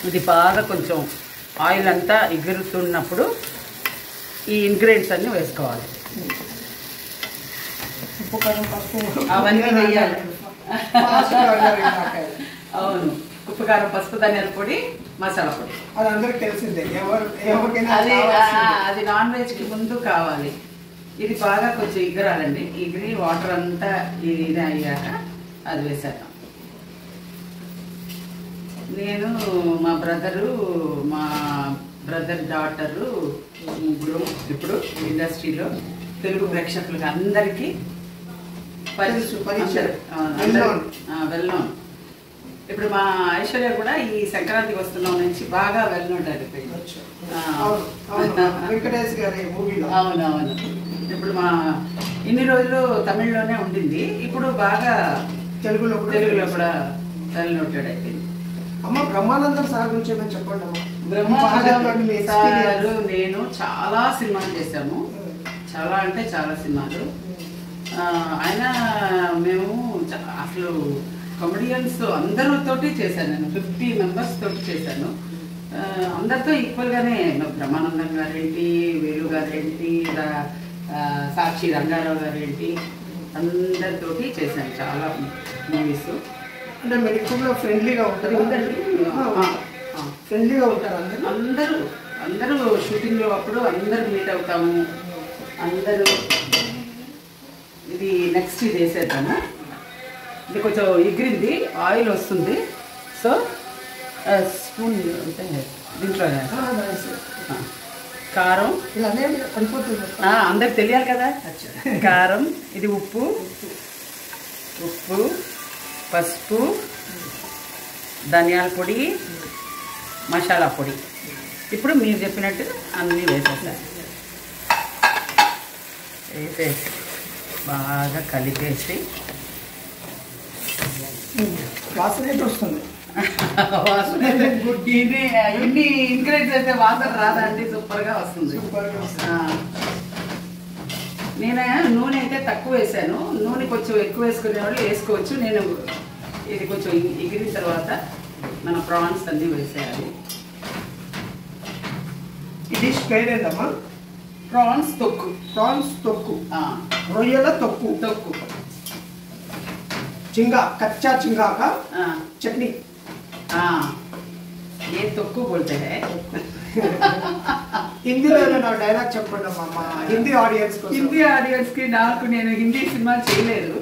ఇది బాగా కొంచెం ఆయిల్ అంతా ఎగురుతున్నప్పుడు ఈ ఇంగ్రీడియంట్స్ అన్నీ వేసుకోవాలి. ఉప్పు కారం పసుపు అవన్నీ వేయాలి. అవును, ఉప్పు కారం పసుపు ధనియాల పొడి మసాలా పొడి అది అందరికి తెలిసిందే. అది నాన్ వెజ్కి ముందు కావాలి. ఇది బాగా కొంచెం ఎగరాలండి. ఎగిరి వాటర్ అంతా ఇది అయ్యాక అది వేసేద్దాం. నేను మా బ్రదర్ డాటరు ముగ్గురు ఇప్పుడు ఇండస్ట్రీలో తెలుగు ప్రేక్షకులకు అందరికీ వెల్ నోన్. ఇప్పుడు మా ఐశ్వర్య కూడా ఈ సంక్రాంతికి వస్తున్నాం నుంచి బాగా వెల్ నోన్ అయిపోయింది. అవునవును. ఇప్పుడు మా ఇన్ని రోజులు తమిళ్లోనే ఉండింది, ఇప్పుడు బాగా తెలుగులో కూడా వెల్ నోటెడ్ అయిపోయింది. అమ్మ బ్రహ్మానందం సార్ గురించి ఏమైనా చెప్పండి అమ్మ. బ్రహ్మానందం సారు నేను చాలా సినిమాలు చేశాము, చాలా అంటే చాలా సినిమాలు. ఆయన మేము అసలు కామెడియన్స్ అందరితోటి చేశాను. నేను 50 మెంబర్స్ తోటి చేశాను. అందరితో ఈక్వల్గానే. బ్రహ్మానందం గారేంటి, వేలు గారేంటి, సాక్షి రంగారావు గారేంటి, అందరితోటి చేశాను చాలా మూవీస్. అంటే మీరు ఎక్కువగా ఫ్రెండ్లీగా ఉంటారు. ఫ్రెండ్లీగా ఉంటారు అందరూ షూటింగ్లో అప్పుడు అందరూ మీట్ అవుతాము అందరూ. ఇది నెక్స్ట్ ఇది వేసేద్దాము. ఇది కొంచెం ఎగిరింది, ఆయిల్ వస్తుంది. సో స్పూన్ అంటే దీంట్లో కారం అందరికి తెలియాలి కదా. కారం, ఇది ఉప్పు, పసుపు, ధనియాల పొడి, మసాలా పొడి. ఇప్పుడు మీరు చెప్పినట్టు అన్నీ వేసేసారు. వేసేసి బాగా కలిపేసి వాసన వస్తుంది. వాసన ఇన్ని ఇంగ్రీడియంట్స్ అయితే వాసన రాదండి, సూపర్గా వస్తుంది. నేను నూనె అయితే తక్కువ వేసాను. నూనె కొంచెం ఎక్కువ వేసుకునే వాళ్ళు వేసుకోవచ్చు. నేను ఇది కొంచెం ఎగిరిన తర్వాత మన ప్రాన్స్ అన్నీ వేసేయాలి. ఈ డిష్ పేరేందమ్మా? ప్రాన్స్ తొక్కు. రొయ్యల తొక్కు. चिंगा, कच्चा चिंगा का चटनी। ये तोक्कू बोलते हैं. हिंदी डायलॉग చెప్పండి అమ్మా హిందీ ఆడియన్స్ కి. నాకు నేను హిందీ సినిమా చేయలేదు.